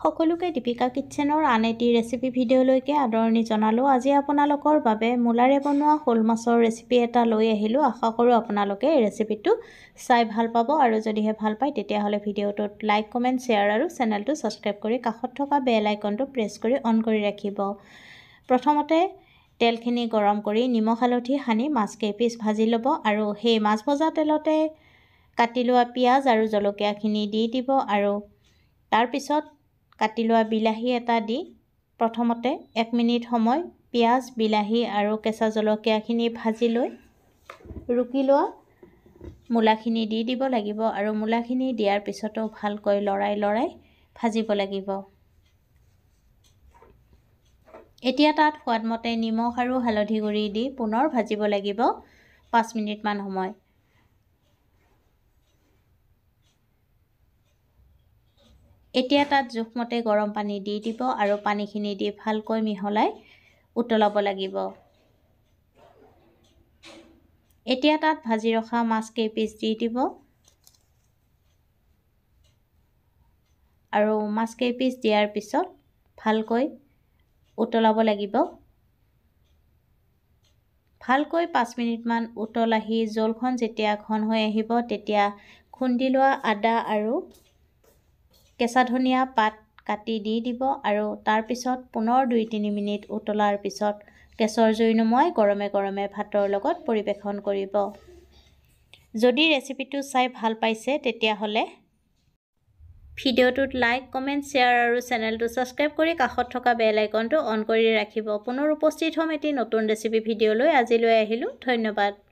সকলোকে দীপিকা কিটচেনৰ আন এটি ৰেচিপি ভিডিঅ'লৈকে আদৰণি জনালোঁ। আজি আপোনালোকৰ বাবে মূলাৰে বনোৱা শ'ল মাছৰ ৰেচিপি এটা লৈ আহিলোঁ। আশা কৰোঁ আপোনালোকে এই ৰেচিপিটো চাই ভাল পাব আৰু যদিহে ভাল পায় তেতিয়াহ'লে ভিডিঅ'টোত লাইক, কমেণ্ট, শ্বেয়াৰ আৰু চেনেলটো ছাবস্ক্ৰাইব কৰি কাষত থকা বেল আইকনটো প্ৰেছ কৰি অন কৰি ৰাখিব। প্ৰথমতে তেলখিনি গৰম কৰি নিমখ হালধি সানি মাছকেইপিচ ভাজি ল'ব আৰু সেই মাছ ভজা তেলতে কাটি লোৱা পিঁয়াজ আৰু জলকীয়াখিনি দি দিব আৰু তাৰপিছত কাটি লোৱা বিলাহী এটা দি প্ৰথমতে 1 মিনিট সময় পিঁয়াজ, বিলাহী আৰু কেঁচা জলকীয়াখিনি ভাজি লৈ ৰুকি লোৱা মূলাখিনি দি দিব লাগিব আৰু মূলাখিনি দিয়াৰ পিছতো ভালকৈ লৰাই ভাজিব লাগিব। এতিয়া তাত সোৱাদমতে নিমখ আৰু হালধি গুড়ি দি পুনৰ ভাজিব লাগিব 5 মিনিটমান সময়। এতিয়া তাত জোখমতে গৰম পানী দি দিব আৰু পানীখিনি দি ভালকৈ মিহলাই উতলাব লাগিব। এতিয়া তাত ভাজি ৰখা মাছকেইপিচ দি দিব আৰু মাছকেইপিচ দিয়াৰ পিছত ভালকৈ উতলাব লাগিব। ভালকৈ 5 মিনিটমান উতলাহি জলখন যেতিয়া ঘন হৈ আহিব তেতিয়া খুন্দি লোৱা আদা আৰু কেঁচা ধনিয়া পাত কাটি দি দিব আৰু তাৰপিছত পুনৰ 2-3 মিনিট উতলাৰ পিছত গেছৰ জুই নুমুৱাই গৰমে গৰমে ভাতৰ লগত পৰিৱেশন কৰিব। যদি ৰেচিপিটো চাই ভাল পাইছে তেতিয়াহ'লে ভিডিঅ'টোত লাইক, কমেণ্ট, শ্বেয়াৰ আৰু চেনেলটো ছাবস্ক্ৰাইব কৰি কাষত থকা বেল আইকনটো অন কৰি ৰাখিব। পুনৰ উপস্থিত হ'ম এটি নতুন ৰেচিপি ভিডিঅ'লৈ। আজিলৈ আহিলোঁ। ধন্যবাদ।